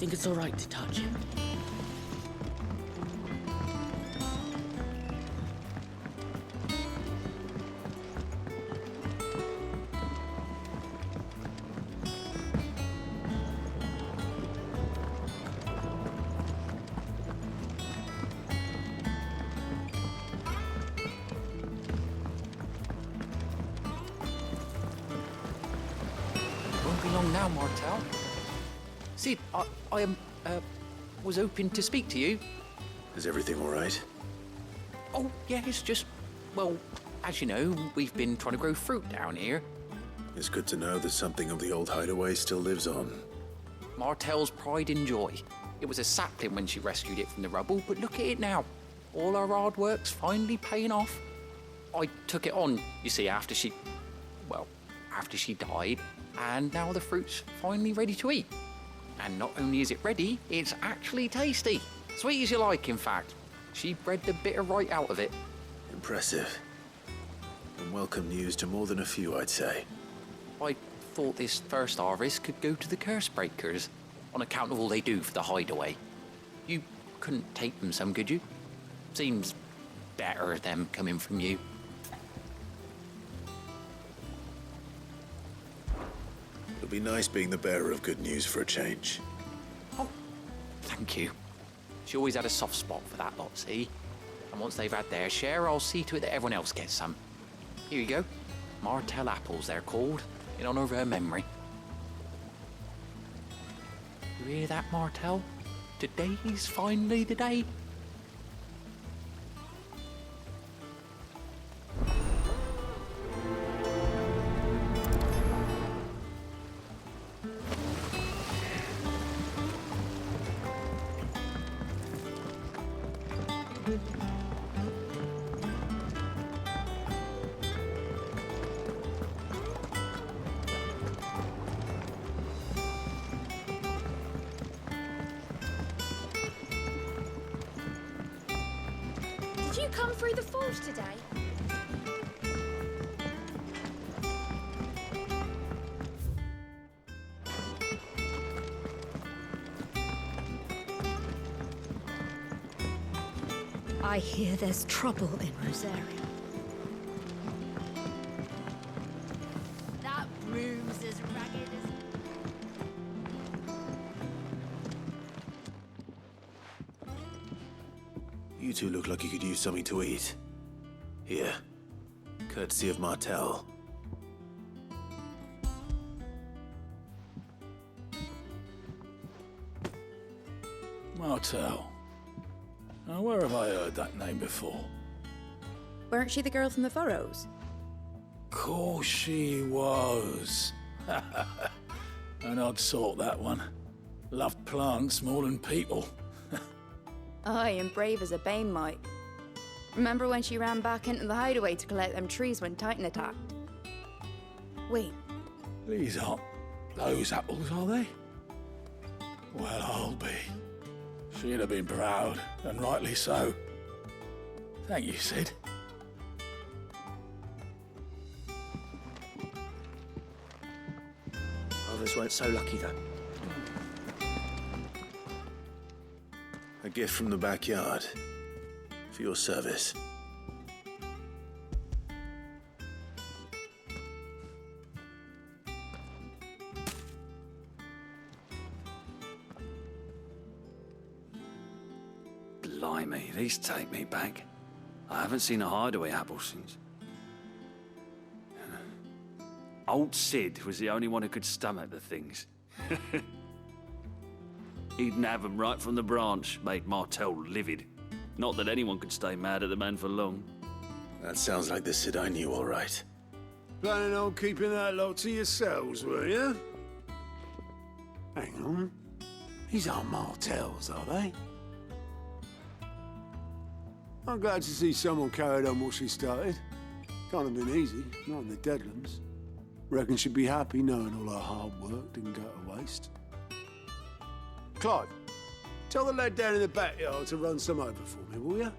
think it's all right to touch him? Won't be long now, Martel. Sid, I was hoping to speak to you. Is everything all right? Oh, yeah, it's just, well, as you know, we've been trying to grow fruit down here. It's good to know that something of the old hideaway still lives on. Martel's pride and joy. It was a sapling when she rescued it from the rubble, but look at it now. All our hard work's finally paying off. I took it on, you see, after she died, and now the fruit's finally ready to eat. And not only is it ready, it's actually tasty. Sweet as you like, in fact. She bred the bitter right out of it. Impressive. And welcome news to more than a few, I'd say. I thought this first harvest could go to the curse breakers, on account of all they do for the hideaway. You couldn't take them some, could you? Seems better them coming from you. It'll be nice being the bearer of good news for a change. Oh, thank you. She always had a soft spot for that lot, see? And once they've had their share, I'll see to it that everyone else gets some. Here you go. Martel apples, they're called, in honour of her memory. You hear that, Martel? Today's finally the day. Did you come through the forge today? I hear there's trouble in Rosaria. That room's as ragged as... You two look like you could use something to eat. Here. Courtesy of Martel. Martel. Now, where have I heard that name before? Weren't she the girl from the Furrows? Course she was. An odd sort, that one. Loved plants more than people. Aye, and brave as a bane might. Remember when she ran back into the hideaway to collect them trees when Titan attacked? Wait, These aren't those apples, are they? Well, I'll be. She'd have been proud, and rightly so. Thank you, Sid. Others weren't so lucky, though. A gift from the backyard. For your service. Blimey, these take me back. I haven't seen a hideaway apple since. Old Sid was the only one who could stomach the things. He'd nab them right from the branch, made Martel livid. Not that anyone could stay mad at the man for long. That sounds like the Sid I knew, all right. Planning on keeping that lot to yourselves, were you? Hang on. These aren't Martels, are they? I'm glad to see someone carried on what she started. Can't have been easy, not in the Deadlands. Reckon she'd be happy knowing all her hard work didn't go to waste. Clive, tell the lad down in the backyard to run some over for me, will you?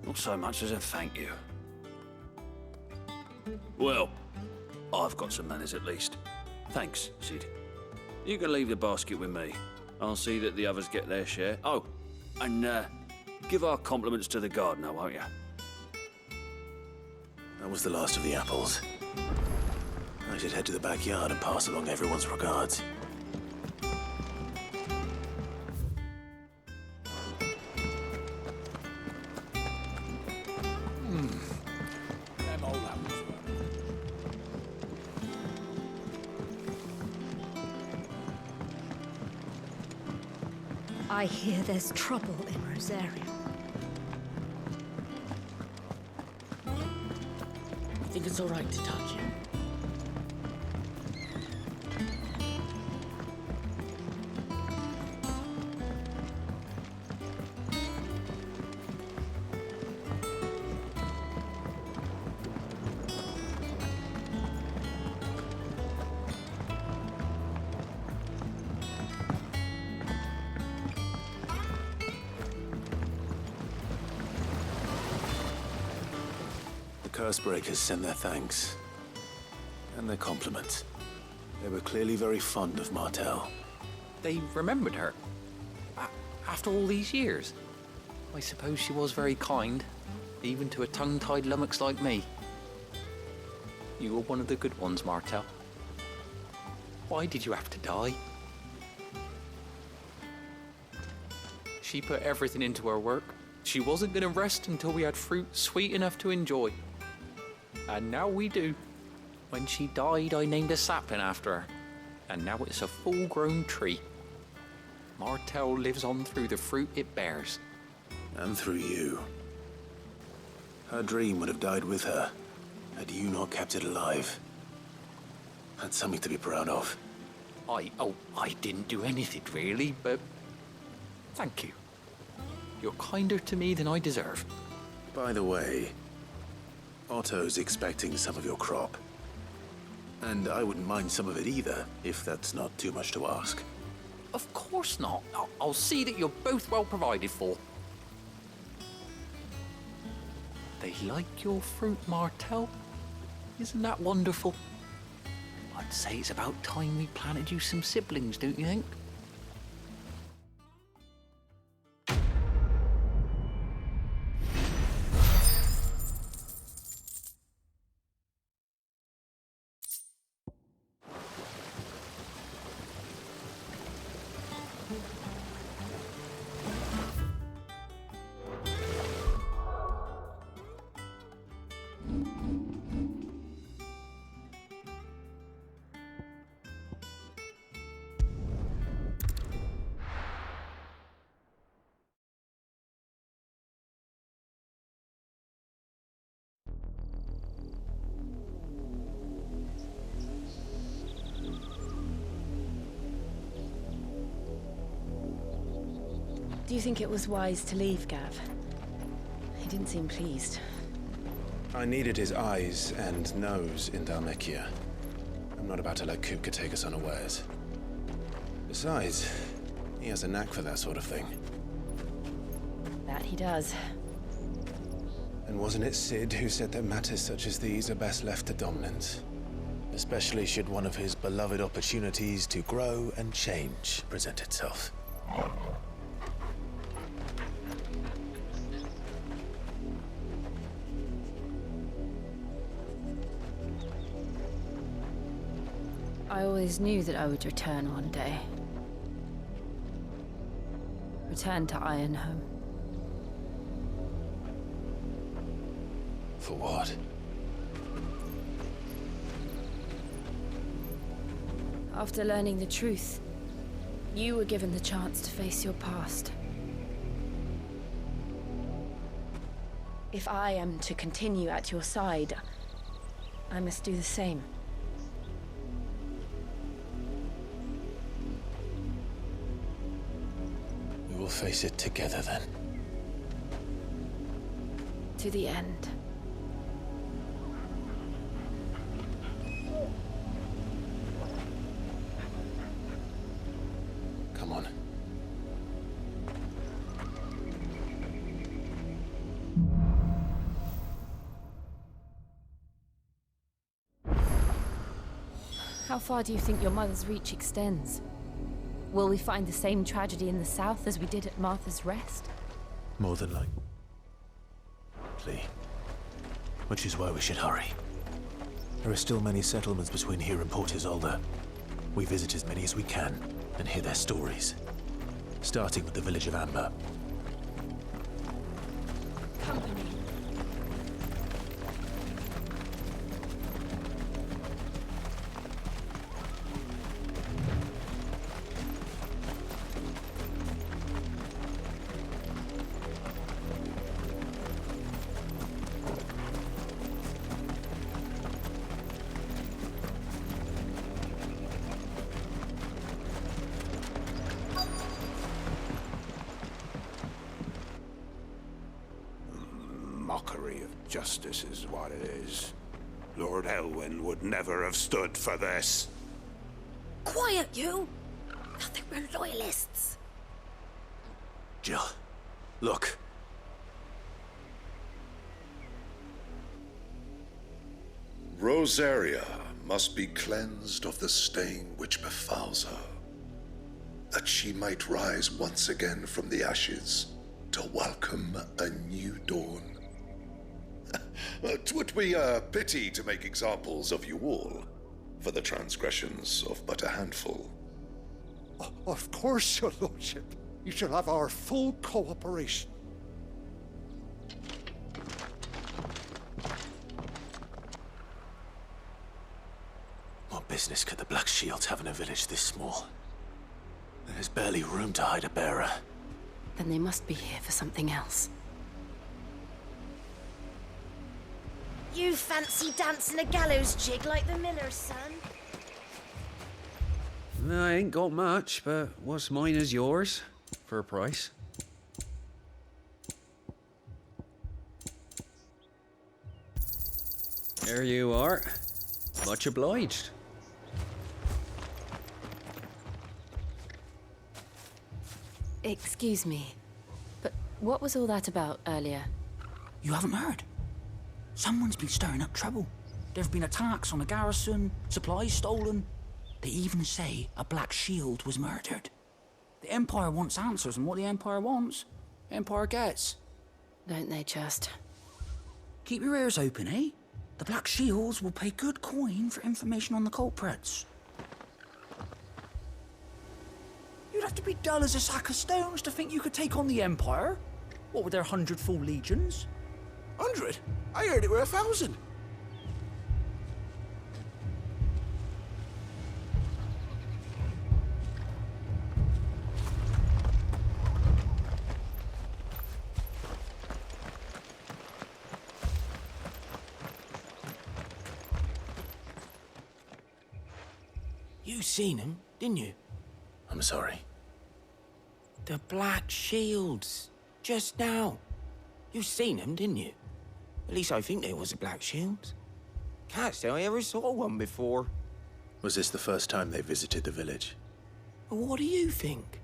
Not so much as a thank you. Well, I've got some manners at least. Thanks, Sid. You can leave the basket with me. I'll see that the others get their share. Oh, and give our compliments to the gardener, won't you? That was the last of the apples. I should head to the backyard and pass along everyone's regards. Them old apples were. I hear there's trouble in Rosaria. I think it's all right to touch him. The Cursebreakers send their thanks. And their compliments. They were clearly very fond of Martel. They remembered her. After all these years. I suppose she was very kind, even to a tongue-tied lummox like me. You were one of the good ones, Martel. Why did you have to die? She put everything into her work. She wasn't going to rest until we had fruit sweet enough to enjoy. And now we do. When she died, I named a sapling after her. And now it's a full-grown tree. Martel lives on through the fruit it bears. And through you. Her dream would have died with her, had you not kept it alive. That's something to be proud of. I didn't do anything really, but thank you. You're kinder to me than I deserve. By the way, Otto's expecting some of your crop. And I wouldn't mind some of it either, if that's not too much to ask. Of course not. I'll see that you're both well provided for. They like your fruit, Martel. Isn't that wonderful? I'd say it's about time we planted you some siblings, don't you think? Do you think it was wise to leave, Gav? He didn't seem pleased. I needed his eyes and nose in Dhalmekia. I'm not about to let Kupka take us unawares. Besides, he has a knack for that sort of thing. That he does. And wasn't it Sid who said that matters such as these are best left to dominance? Especially should one of his beloved opportunities to grow and change present itself. I always knew that I would return one day. Return to Ironhome. For what? After learning the truth, you were given the chance to face your past. If I am to continue at your side, I must do the same. We will face it together then. To the end. Come on. How far do you think your mother's reach extends? Will we find the same tragedy in the south as we did at Martha's Rest? More than likely. Which is why we should hurry. There are still many settlements between here and Port Isolde. We visit as many as we can and hear their stories. Starting with the village of Amber. Company. Mockery of justice is what it is. Lord Elwyn would never have stood for this. Quiet, you! I think we're loyalists. Jill, look. Rosaria must be cleansed of the stain which befouls her, that she might rise once again from the ashes to welcome a new dawn. 'Twould be a pity to make examples of you all, for the transgressions of but a handful. Of course, your lordship. You shall have our full cooperation. What business could the Black Shields have in a village this small? There's barely room to hide a bearer. Then they must be here for something else. You fancy dancing a gallows jig like the miller's son? I ain't got much, but what's mine is yours, for a price. There you are. Much obliged. Excuse me, but what was all that about earlier? You haven't heard? Someone's been stirring up trouble. There have been attacks on the garrison, supplies stolen. They even say a Black Shield was murdered. The Empire wants answers, and what the Empire wants, the Empire gets. Don't they just? Keep your ears open, eh? The Black Shields will pay good coin for information on the culprits. You'd have to be dull as a sack of stones to think you could take on the Empire. What with their 100 full legions? 100? I heard it were 1,000. You seen them, didn't you? I'm sorry. The Black Shields. Just now. You seen them, didn't you? At least I think there was a Black Shield. Can't say I ever saw one before. Was this the first time they visited the village? What do you think?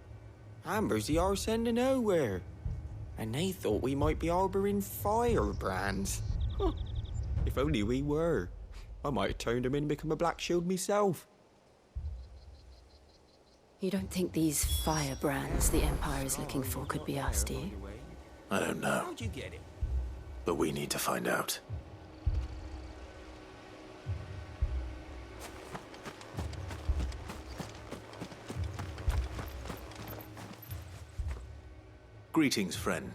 Amber's the arse end of nowhere. And they thought we might be harbouring firebrands. Huh. If only we were. I might have turned them in and become a Black Shield myself. You don't think these firebrands the Empire is looking for could be us, do you? I don't know. How'd you get it? But we need to find out. Greetings, friend.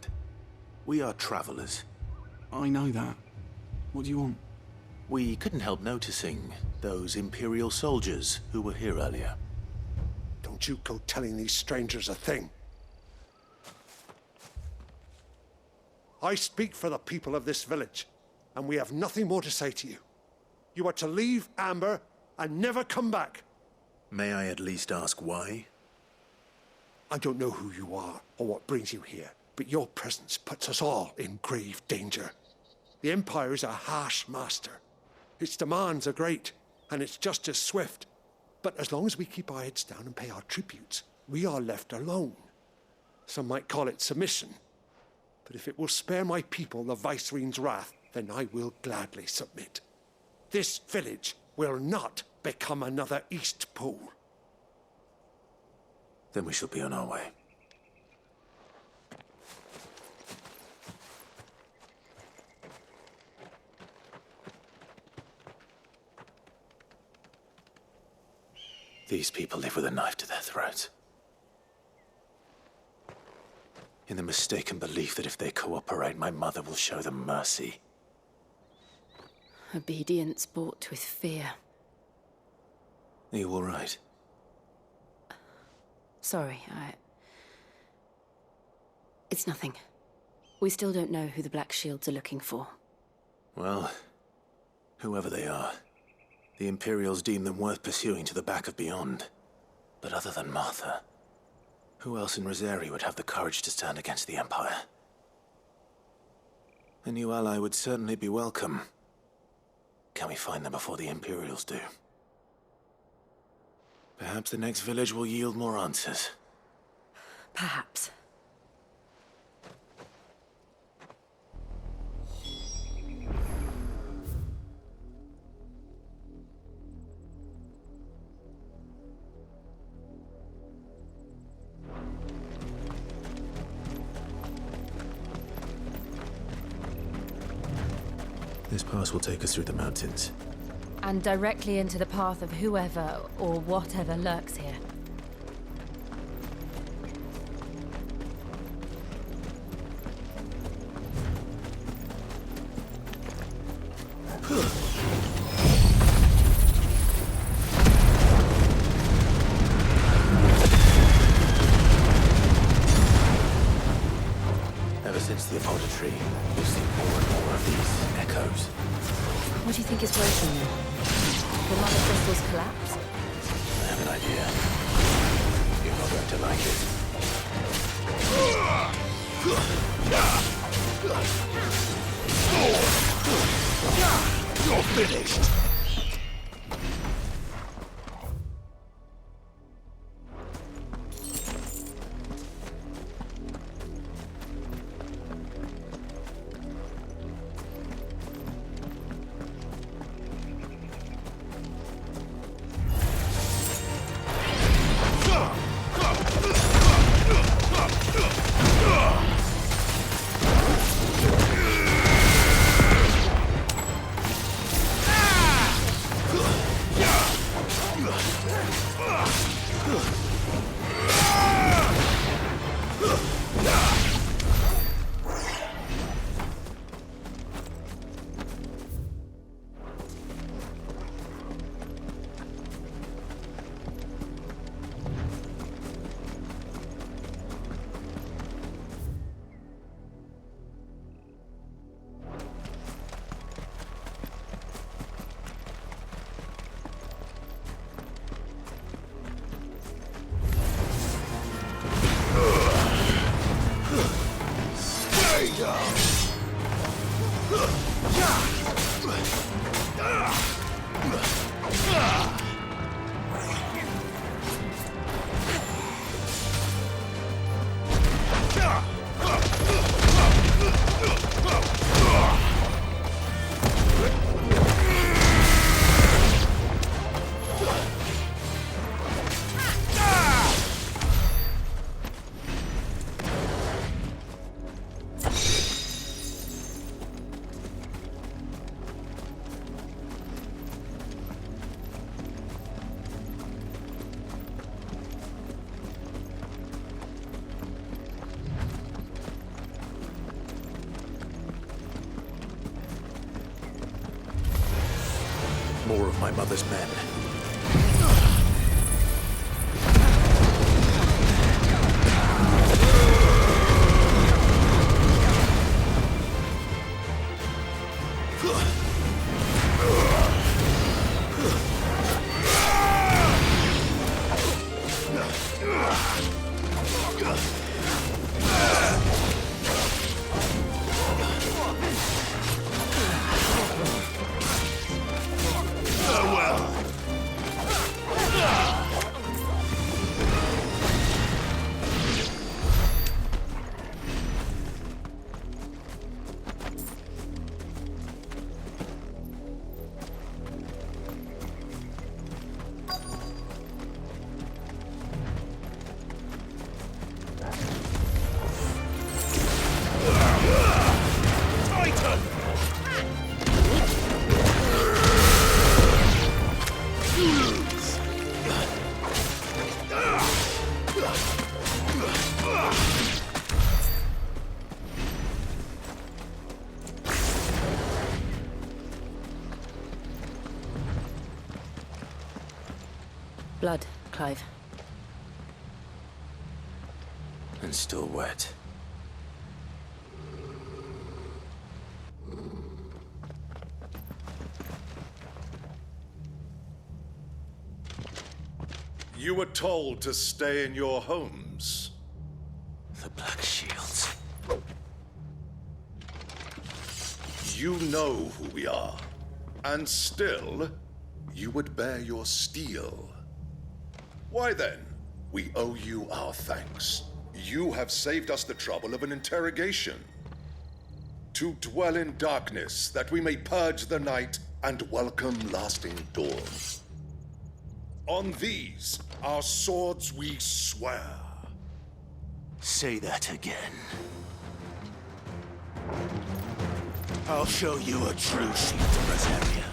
We are travelers. I know that. What do you want? We couldn't help noticing those Imperial soldiers who were here earlier. Don't you go telling these strangers a thing. I speak for the people of this village, and we have nothing more to say to you. You are to leave Amber and never come back. May I at least ask why? I don't know who you are or what brings you here, but your presence puts us all in grave danger. The Empire is a harsh master. Its demands are great, and its justice swift. But as long as we keep our heads down and pay our tributes, we are left alone. Some might call it submission. But if it will spare my people the Viceroy's wrath, then I will gladly submit. This village will not become another East Pool. Then we shall be on our way. These people live with a knife to their throats. In the mistaken belief that if they cooperate, my mother will show them mercy. Obedience bought with fear. Are you all right? Sorry, It's nothing. We still don't know who the Black Shields are looking for. Well, whoever they are, the Imperials deem them worth pursuing to the back of beyond. But other than Martha, who else in Rosari would have the courage to stand against the Empire? A new ally would certainly be welcome. Can we find them before the Imperials do? Perhaps the next village will yield more answers. Perhaps. This pass will take us through the mountains. And directly into the path of whoever or whatever lurks here. Ever since the Apodatory, we've seen more and more of these echoes. What do you think is broken then? The mother crystals collapse? I have an idea. You're not going to like it. You're finished! More of my mother's men. Blood, Clive. And still wet. You were told to stay in your homes. The Black Shields. You know who we are. And still, you would bear your steel. Why then, we owe you our thanks. You have saved us the trouble of an interrogation. To dwell in darkness, that we may purge the night and welcome lasting dawn. On these, our swords we swear. Say that again. I'll show you a true shield of Rosaria.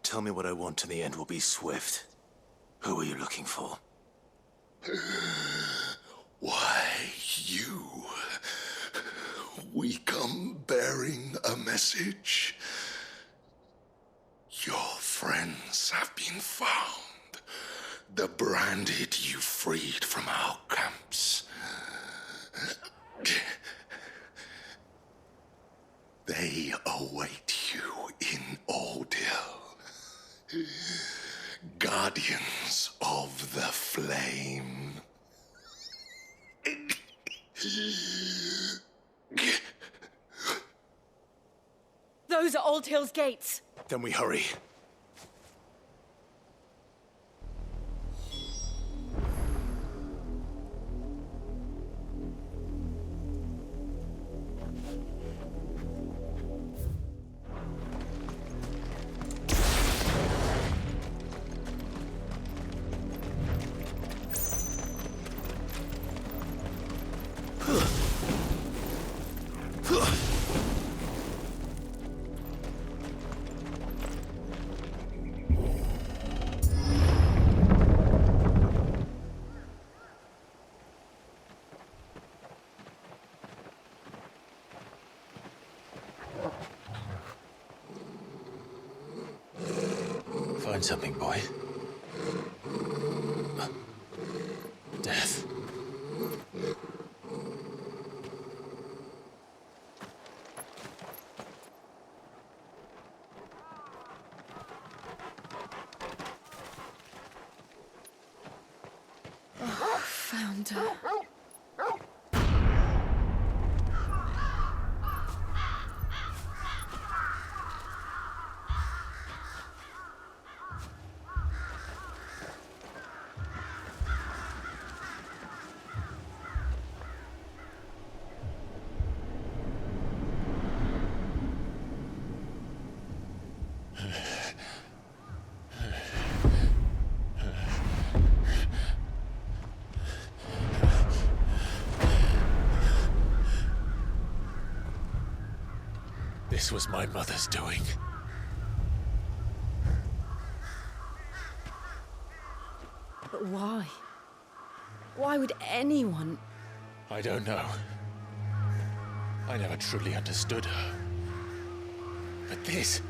Tell me what I want and the end will be swift. Who are you looking for? Why, you. We come bearing a message. Your friends have been found. The branded you freed from our camps. They await you in Odil. Guardians of the Flame. Those are Old Hill's gates. Then we hurry. Find something, boy. Death. Oh, found her. was my mother's doing. But why? Why would anyone... I don't know. I never truly understood her. But this...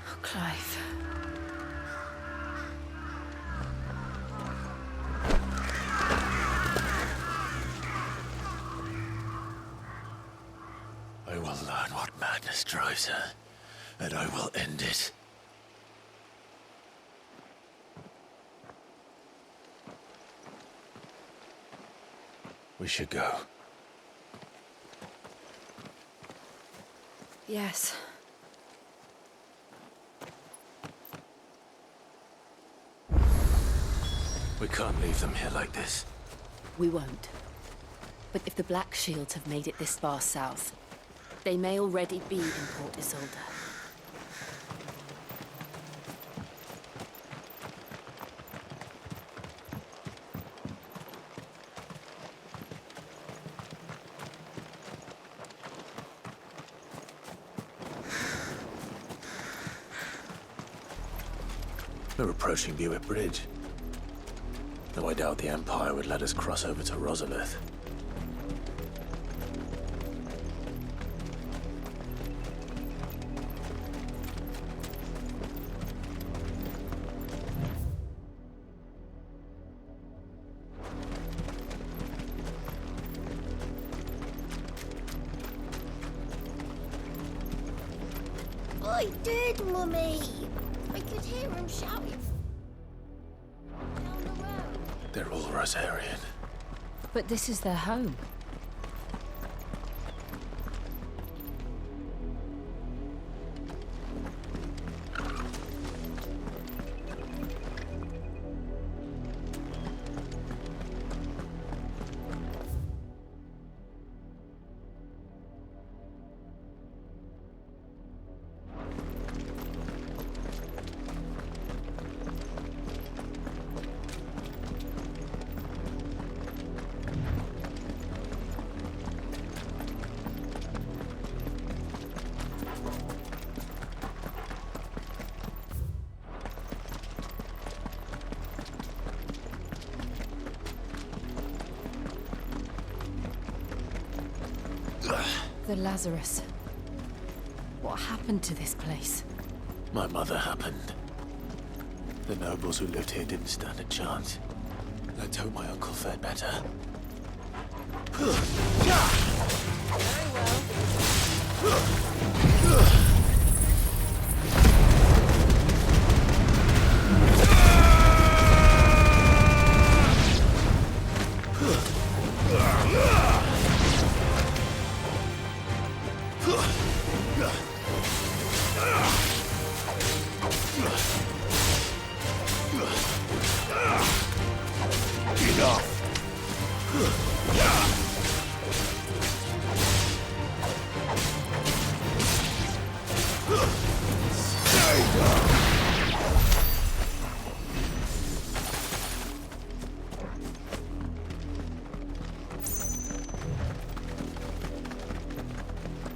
Oh, Clive. I will learn what madness drives her, and I will end it. We should go. Yes. We can't leave them here like this. We won't. But if the Black Shields have made it this far south, they may already be in Port Isolde. We're approaching Buick Bridge. Though I doubt the Empire would let us cross over to Rosalith. I did, Mummy. I could hear him shouting down the road. They're all Rosarian. But this is their home. The Lazarus. What happened to this place? My mother happened. The nobles who lived here didn't stand a chance. Let's hope my uncle fared better.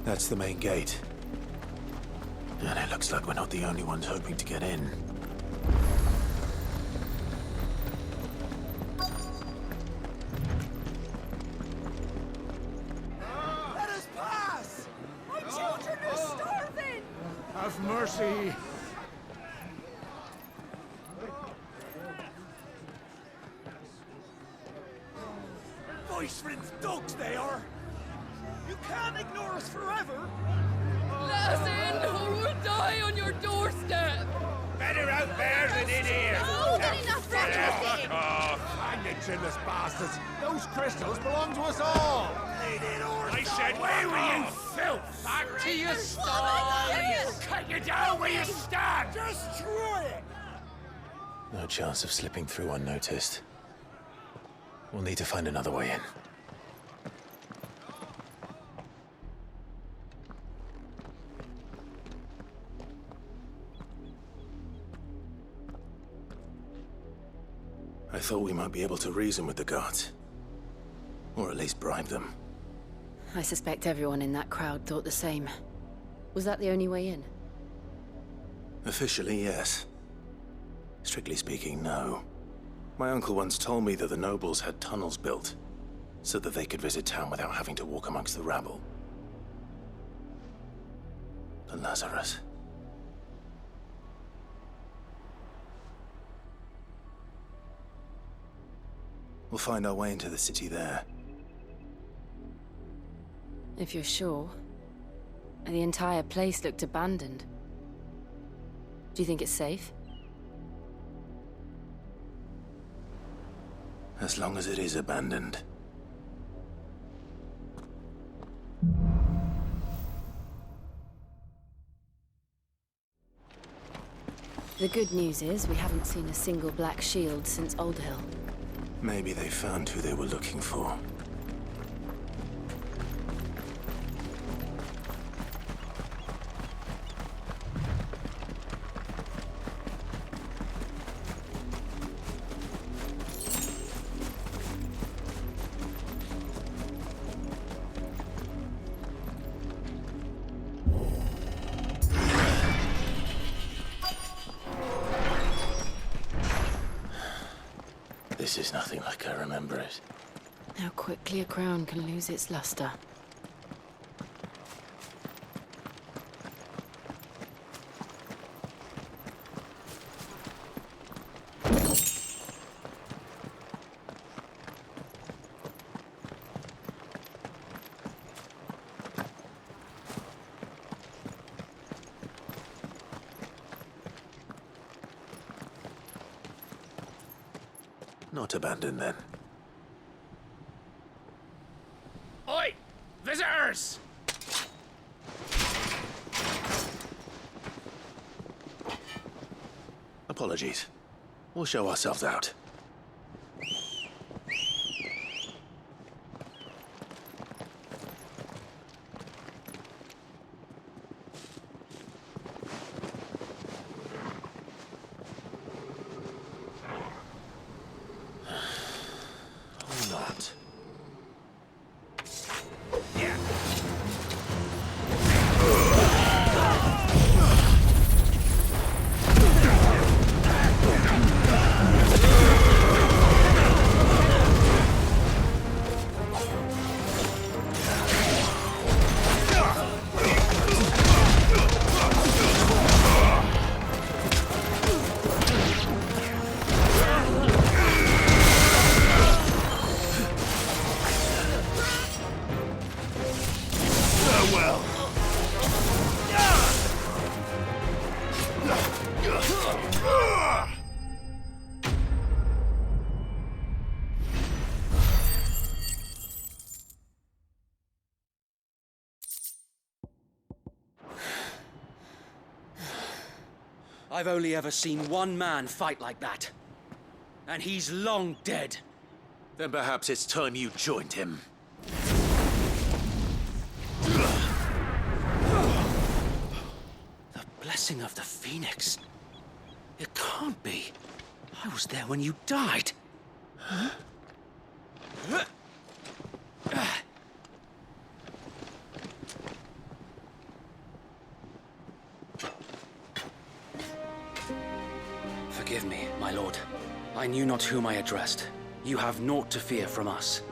That's the main gate. And it looks like we're not the only ones hoping to get in. Let us pass! My children are starving! Have mercy. Voice-rinsed dogs they are! You can't ignore us forever! Let us in, or we'll die on your doorstep! Better out there than in here! Oh, get enough for everything! Hang the chinless bastards! Those crystals belong to us all! I said, where were you, filth? Back to your stalls! Cut you down where you stand! Destroy it! No chance of slipping through unnoticed. We'll need to find another way in. I thought we might be able to reason with the guards. Or at least bribe them. I suspect everyone in that crowd thought the same. Was that the only way in? Officially, yes. Strictly speaking, no. My uncle once told me that the nobles had tunnels built, so that they could visit town without having to walk amongst the rabble. The Lazarus. We'll find our way into the city there. If you're sure. The entire place looked abandoned. Do you think it's safe? As long as it is abandoned. The good news is we haven't seen a single black shield since Old Hill. Maybe they found who they were looking for. This is nothing like I remember it. How quickly a crown can lose its luster. Not abandoned, then. Oi! Visitors! Apologies. We'll show ourselves out. I've only ever seen one man fight like that. And he's long dead. Then perhaps it's time you joined him. The blessing of the Phoenix. It can't be. I was there when you died. Huh? Forgive me, my lord. I knew not whom I addressed. You have naught to fear from us.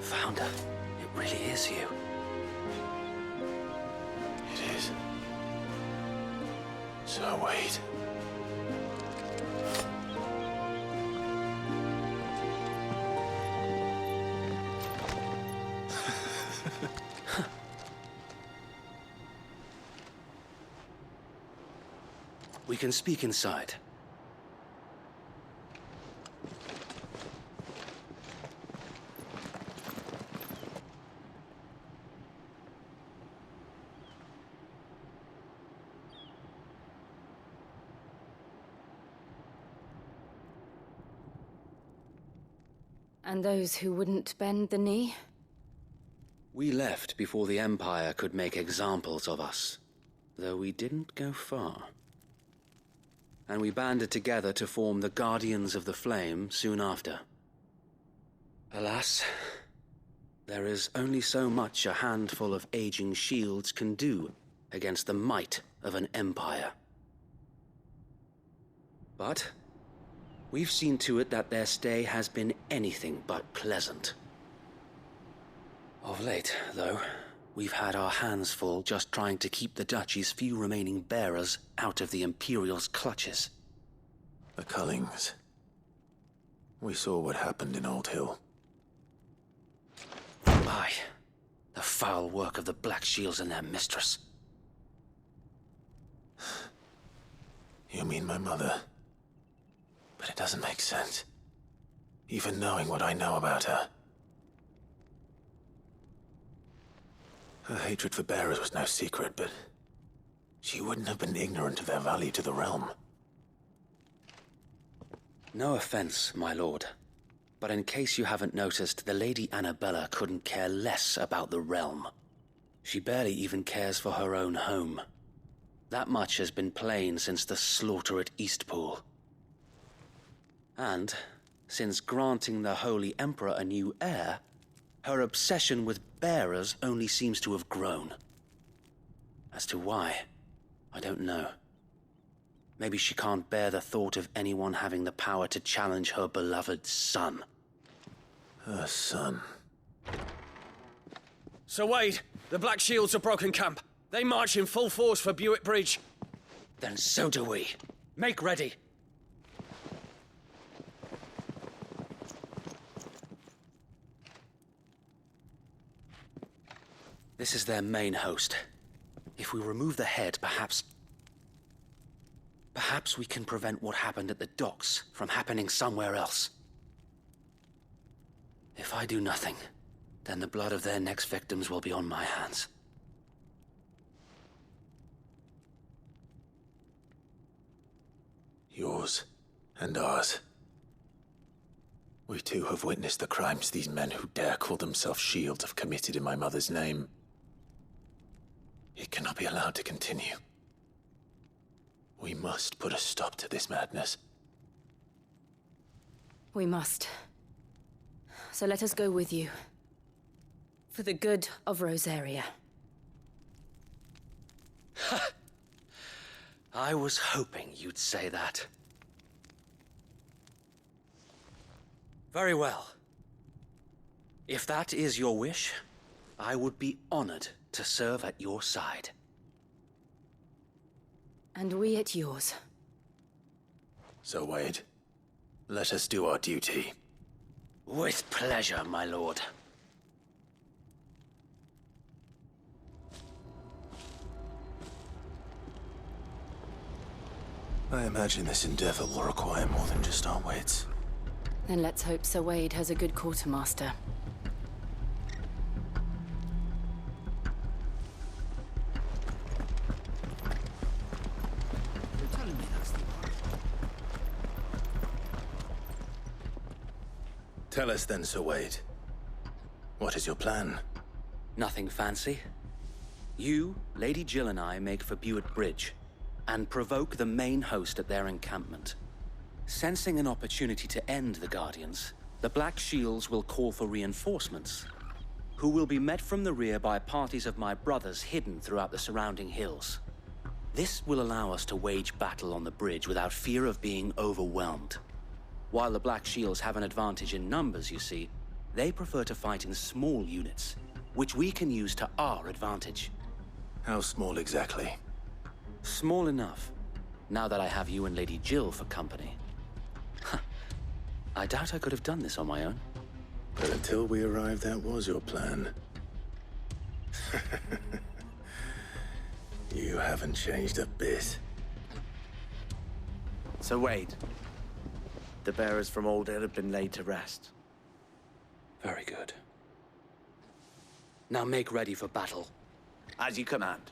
Founder, it really is you. It is. So wait. We can speak inside. And those who wouldn't bend the knee? We left before the Empire could make examples of us, though we didn't go far. And we banded together to form the Guardians of the Flame soon after. Alas, There is only so much a handful of aging shields can do against the might of an empire. But we've seen to it that their stay has been anything but pleasant. Of late, though, we've had our hands full just trying to keep the Duchy's few remaining bearers out of the Imperial's clutches. The Cullings. We saw what happened in Old Hill. Aye. The foul work of the Black Shields and their mistress. You mean my mother? But it doesn't make sense. Even knowing what I know about her. Her hatred for bearers was no secret, but she wouldn't have been ignorant of their value to the realm. No offense, my lord, but in case you haven't noticed, the Lady Annabella couldn't care less about the realm. She barely even cares for her own home. That much has been plain since the slaughter at Eastpool. And, since granting the Holy Emperor a new heir, her obsession with bearers only seems to have grown. As to why, I don't know. Maybe she can't bear the thought of anyone having the power to challenge her beloved son. Her son. Sir Wade, the Black Shields have broken camp. They march in full force for Buick Bridge. Then so do we. Make ready. This is their main host. If we remove the head, perhaps we can prevent what happened at the docks from happening somewhere else. If I do nothing, then the blood of their next victims will be on my hands. Yours and ours. We too have witnessed the crimes these men who dare call themselves shields have committed in my mother's name. It cannot be allowed to continue. We must put a stop to this madness. We must. So let us go with you. For the good of Rosaria. I was hoping you'd say that. Very well. If that is your wish, I would be honored to serve at your side. And we at yours. So, Wade, let us do our duty. With pleasure, my lord. I imagine this endeavor will require more than just our wits. Then let's hope Sir Wade has a good quartermaster. Tell us then, Sir Wade. What is your plan? Nothing fancy. You, Lady Jill and I make for Buick Bridge, and provoke the main host at their encampment. Sensing an opportunity to end the Guardians, the Black Shields will call for reinforcements, who will be met from the rear by parties of my brothers hidden throughout the surrounding hills. This will allow us to wage battle on the bridge without fear of being overwhelmed. While the Black Shields have an advantage in numbers, you see, they prefer to fight in small units, which we can use to our advantage. How small exactly? Small enough, now that I have you and Lady Jill for company. I doubt I could have done this on my own. But until we arrived, that was your plan. You haven't changed a bit. Sir Wade, the bearers from Old Hill have been laid to rest. Very good. Now make ready for battle. As you command.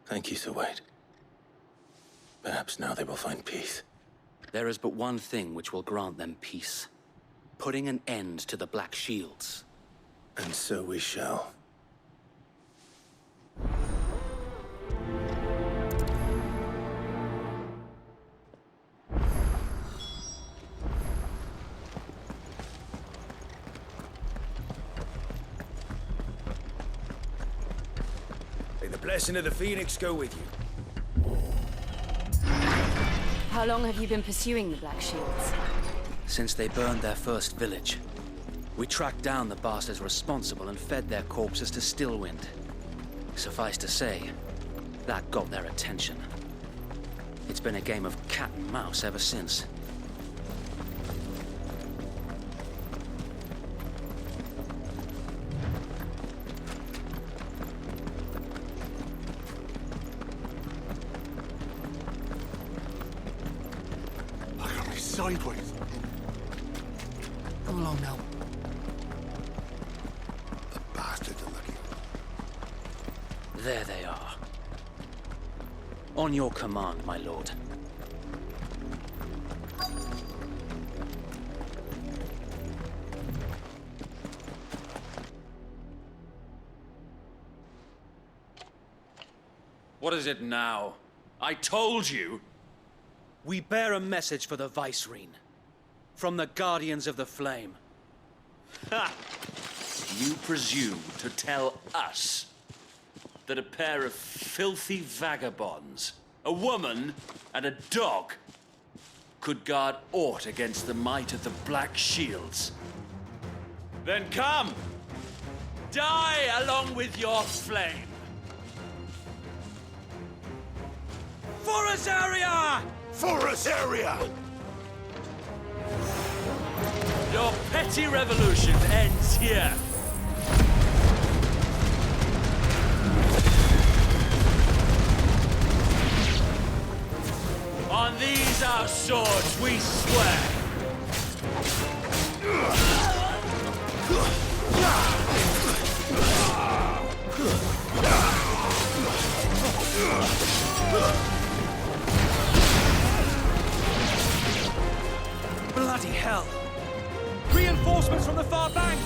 Thank you, Sir Wade. Perhaps now they will find peace. There is but one thing which will grant them peace. Putting an end to the Black Shields. And so we shall. Blessing of the Phoenix go with you. How long have you been pursuing the Black Shields? Since they burned their first village. We tracked down the bastards responsible and fed their corpses to Stillwind. Suffice to say, that got their attention. It's been a game of cat and mouse ever since. I got me sideways. Come along now. The bastards are looking. There they are. On your command, my lord. What is it now? I told you! We bear a message for the Vicereine. From the Guardians of the Flame. Ha! You presume to tell us that a pair of filthy vagabonds, a woman and a dog, could guard aught against the might of the Black Shields? Then come! Die along with your flame! For Azaria! For Azaria! Your petty revolution ends here. On these our swords we swear. Bloody hell! Reinforcements from the far bank!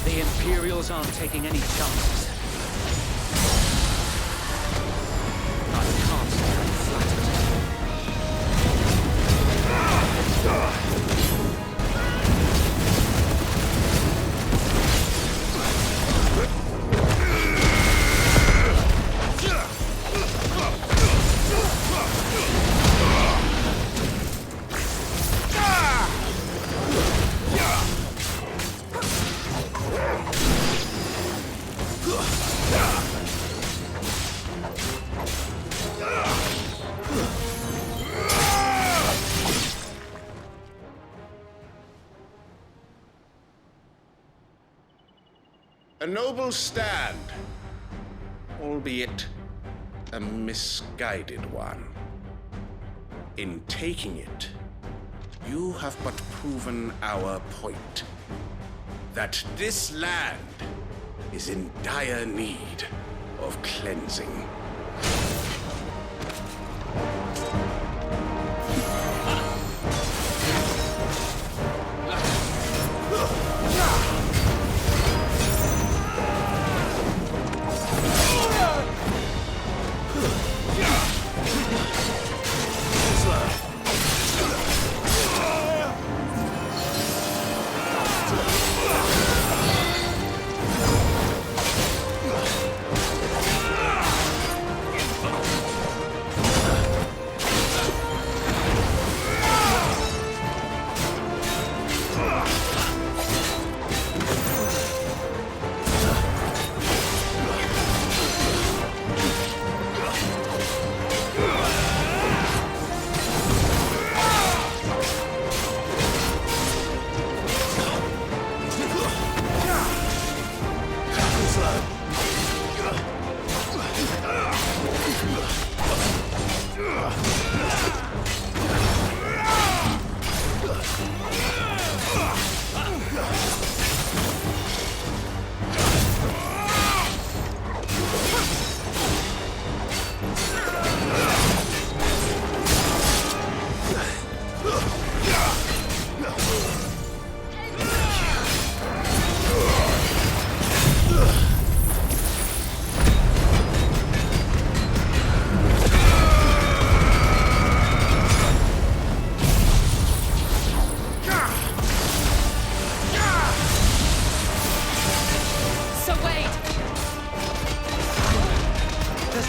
The Imperials aren't taking any chances. I can't say I'm A noble stand, albeit a misguided one. In taking it, you have but proven our point. That this land is in dire need of cleansing.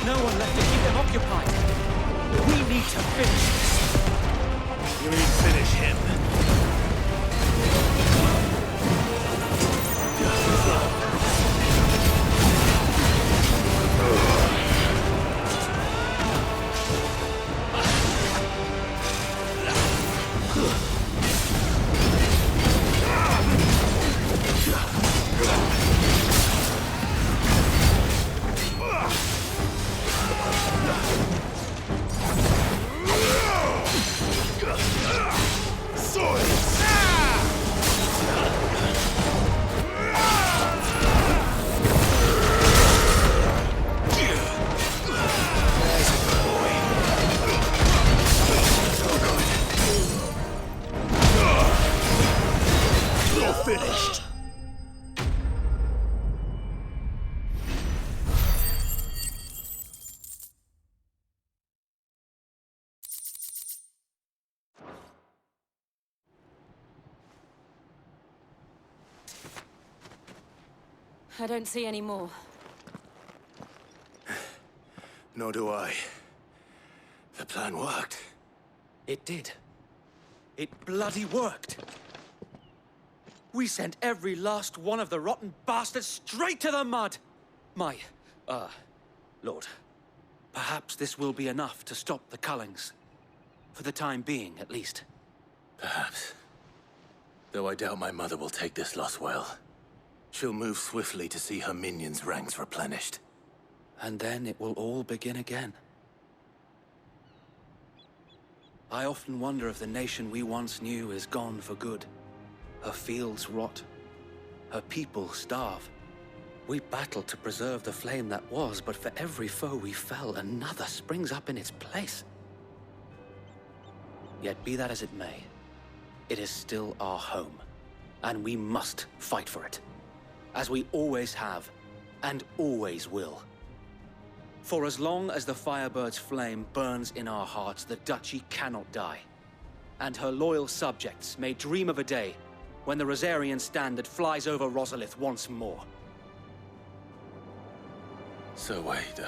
There's no one left to keep them occupied. We need to finish this. You mean finish him? Finished. I don't see any more. Nor do I. The plan worked. It did. It bloody worked. We sent every last one of the rotten bastards straight to the mud! Lord, perhaps this will be enough to stop the Cullings. For the time being, at least. Perhaps. Though I doubt my mother will take this loss well. She'll move swiftly to see her minions' ranks replenished. And then it will all begin again. I often wonder if the nation we once knew is gone for good. Her fields rot. Her people starve. We battled to preserve the flame that was, but for every foe we fell, another springs up in its place. Yet be that as it may, it is still our home, and we must fight for it, as we always have, and always will. For as long as the Firebird's flame burns in our hearts, the Duchy cannot die, and her loyal subjects may dream of a day when the Rosarian standard flies over Rosalith once more. So wait,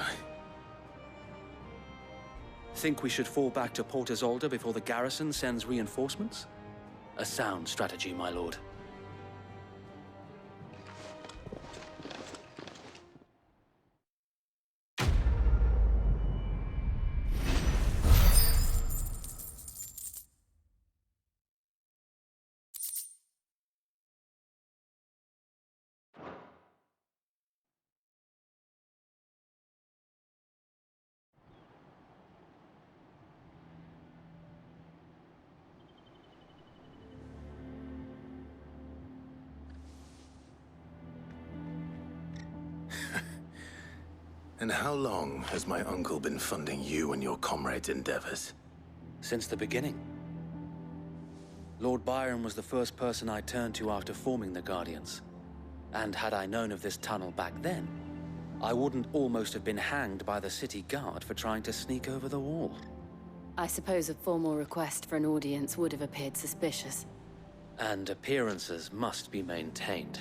Think we should fall back to Port Isolde before the garrison sends reinforcements? A sound strategy, my lord. And how long has my uncle been funding you and your comrades' endeavors? Since the beginning. Lord Byron was the first person I turned to after forming the Guardians. And had I known of this tunnel back then, I wouldn't almost have been hanged by the city guard for trying to sneak over the wall. I suppose a formal request for an audience would have appeared suspicious. And appearances must be maintained.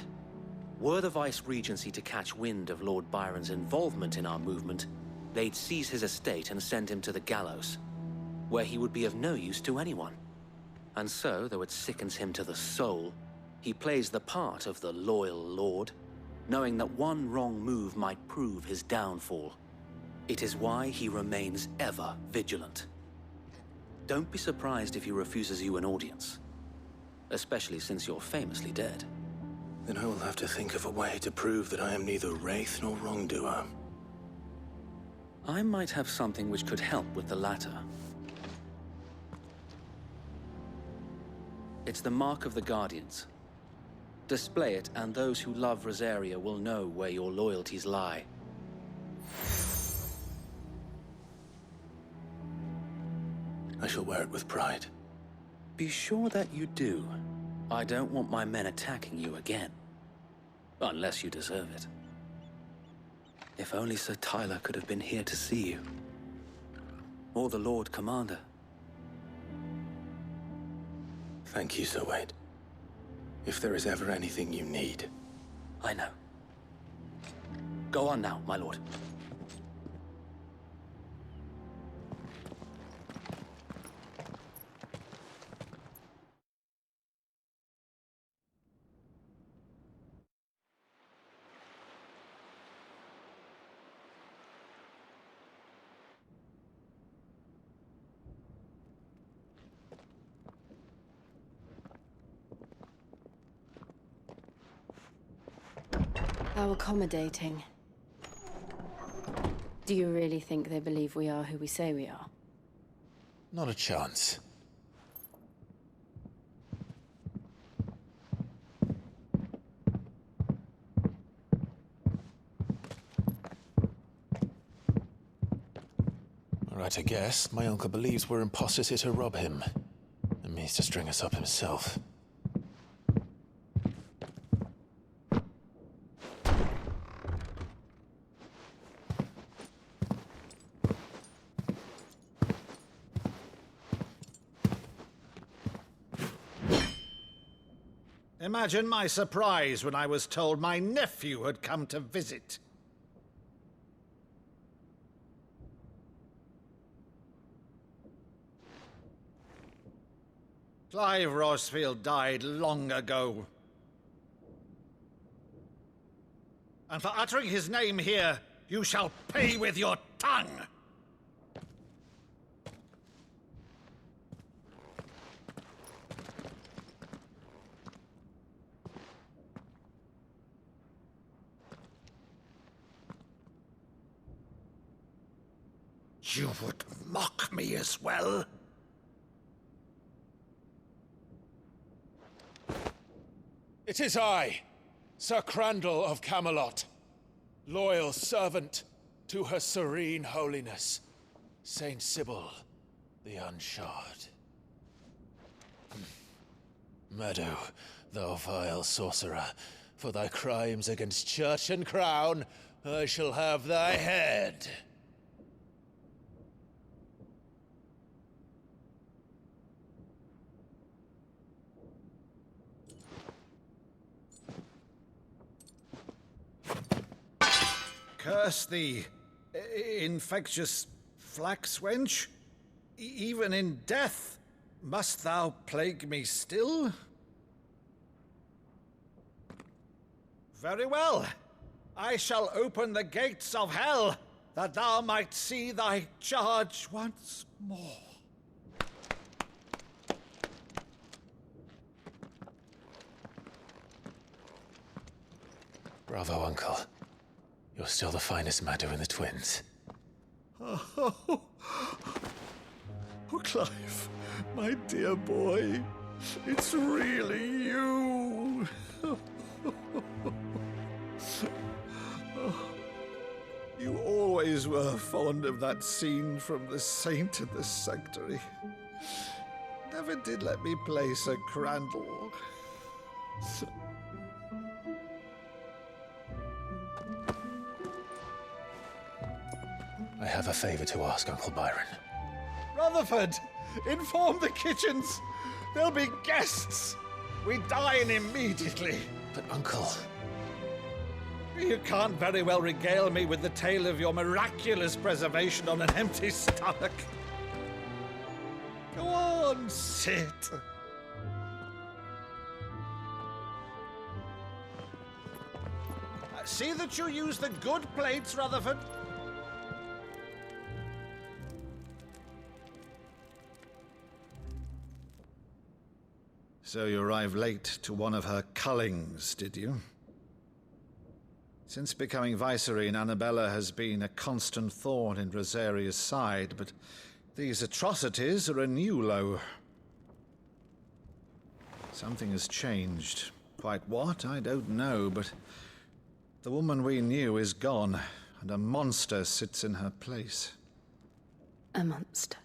Were the Vice-Regency to catch wind of Lord Byron's involvement in our movement, they'd seize his estate and send him to the gallows, where he would be of no use to anyone. And so, though it sickens him to the soul, he plays the part of the loyal lord, knowing that one wrong move might prove his downfall. It is why he remains ever vigilant. Don't be surprised if he refuses you an audience, especially since you're famously dead. Then I will have to think of a way to prove that I am neither wraith nor wrongdoer. I might have something which could help with the latter. It's the mark of the Guardians. Display it, and those who love Rosaria will know where your loyalties lie. I shall wear it with pride. Be sure that you do. I don't want my men attacking you again. Unless you deserve it. If only Sir Tyler could have been here to see you. Or the Lord Commander. Thank you, Sir Wade. If there is ever anything you need. I know. Go on now, my lord. How accommodating. Do you really think they believe we are who we say we are? Not a chance. Right, I guess. My uncle believes we're imposters here to rob him. And means to string us up himself. Imagine my surprise when I was told my nephew had come to visit. Clive Rosefield died long ago. And for uttering his name here, you shall pay with your tongue! You would mock me as well? It is I, Sir Crandall of Camelot, loyal servant to Her Serene Holiness, Saint Sybil the Unshod. Meadow, thou vile sorcerer, for thy crimes against church and crown, I shall have thy head. Curse thee, infectious flax wench. Even in death, must thou plague me still? Very well. I shall open the gates of hell, that thou might see thy charge once more. Bravo, Uncle. You're still the finest Meadow in the twins. Oh, Clive, my dear boy, it's really you. You always were fond of that scene from The Saint in the Sanctuary. Never did let me play Sir Crandall. I have a favor to ask, Uncle Byron. Rutherford, inform the kitchens. There'll be guests. We dine immediately. But, Uncle... You can't very well regale me with the tale of your miraculous preservation on an empty stomach. Go on, sit. See that you use the good plates, Rutherford. So you arrived late to one of her cullings, did you? Since becoming Vicereine, Annabella has been a constant thorn in Rosaria's side, but these atrocities are a new low. Something has changed. Quite what, I don't know, but the woman we knew is gone, and a monster sits in her place. A monster?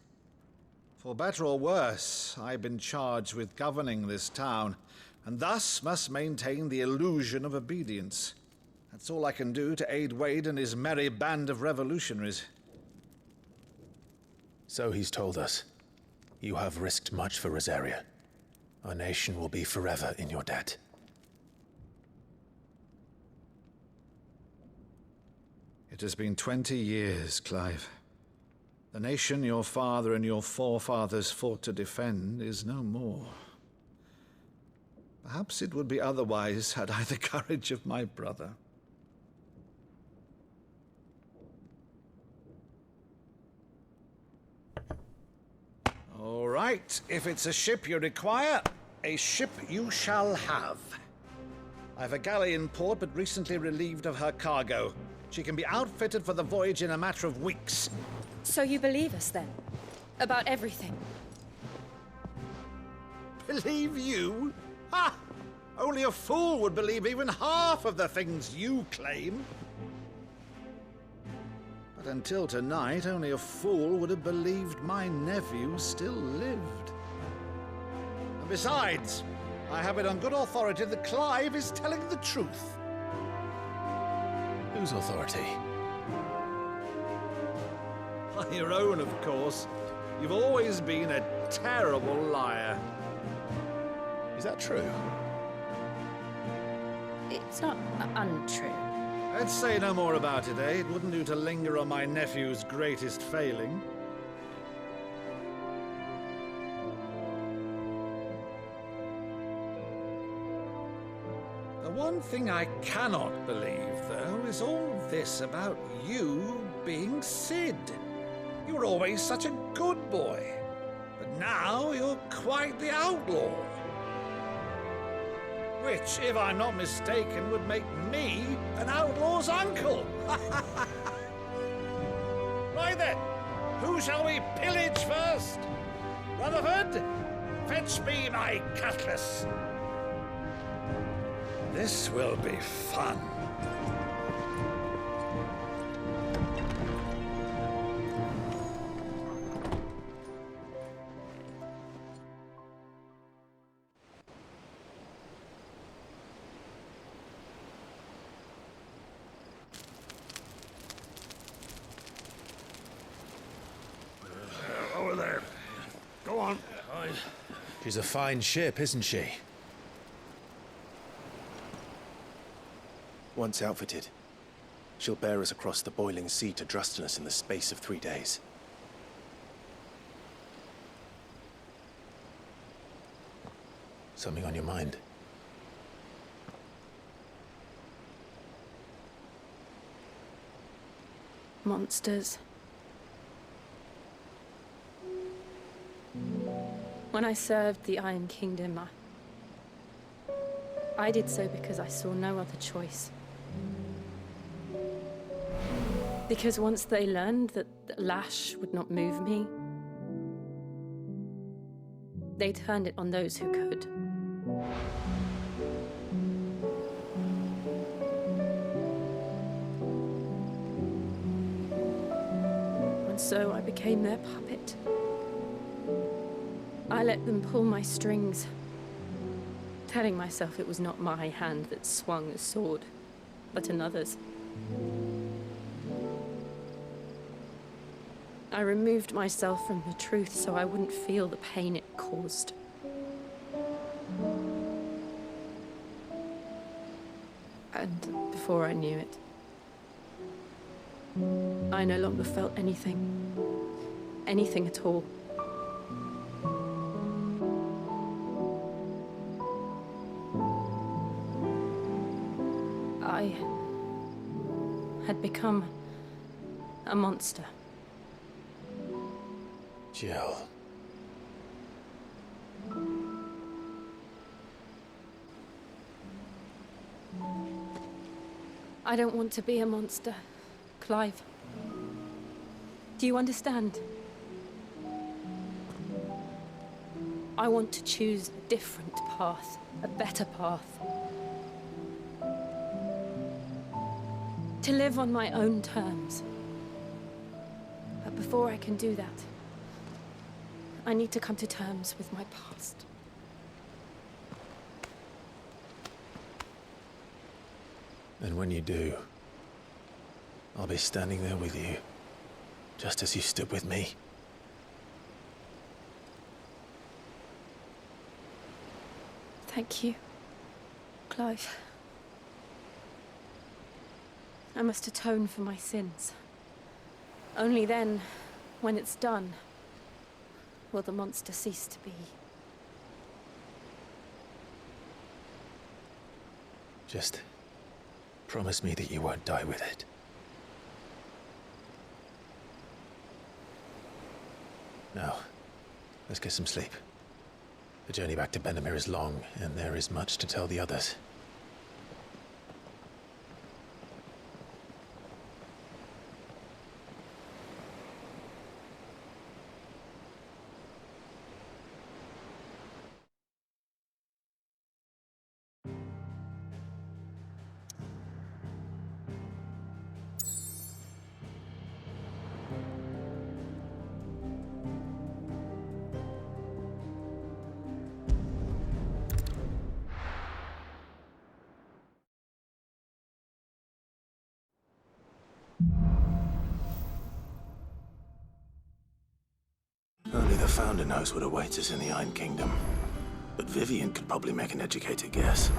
For better or worse, I've been charged with governing this town, and thus must maintain the illusion of obedience. That's all I can do to aid Wade and his merry band of revolutionaries. So he's told us. You have risked much for Rosaria. Our nation will be forever in your debt. It has been 20 years, Clive. The nation your father and your forefathers fought to defend is no more. Perhaps it would be otherwise had I the courage of my brother. All right, if it's a ship you require, a ship you shall have. I've a galley in port, but recently relieved of her cargo. She can be outfitted for the voyage in a matter of weeks. So you believe us then? About everything? Believe you? Ha! Only a fool would believe even half of the things you claim. But until tonight, only a fool would have believed my nephew still lived. And besides, I have it on good authority that Clive is telling the truth. Whose authority? Your own, of course. You've always been a terrible liar. Is that true? It's not untrue. Let's say no more about it, eh? It wouldn't do to linger on my nephew's greatest failing. The one thing I cannot believe, though, is all this about you being Sid. You were always such a good boy, but now you're quite the outlaw. Which, if I'm not mistaken, would make me an outlaw's uncle. Right then, who shall we pillage first? Rutherford, fetch me my cutlass. This will be fun. Over there. Go on. She's a fine ship, isn't she? Once outfitted, she'll bear us across the boiling sea to Drustinus in the space of 3 days. Something on your mind? Monsters. When I served the Iron Kingdom, I did so because I saw no other choice. Because once they learned that the lash would not move me, they turned it on those who could. And so I became their puppet. I let them pull my strings, telling myself it was not my hand that swung a sword, but another's. I removed myself from the truth so I wouldn't feel the pain it caused. And before I knew it, I no longer felt anything. Anything at all. I had become a monster. Jill. I don't want to be a monster, Clive. Do you understand? I want to choose a different path, a better path. To live on my own terms. But before I can do that, I need to come to terms with my past. And when you do, I'll be standing there with you, just as you stood with me. Thank you, Clive. I must atone for my sins. Only then, when it's done, will the monster cease to be. Just promise me that you won't die with it. Now, let's get some sleep. The journey back to Benamir is long, and there is much to tell the others. founder knows what awaits us in the Iron Kingdom, but Vivian could probably make an educated guess.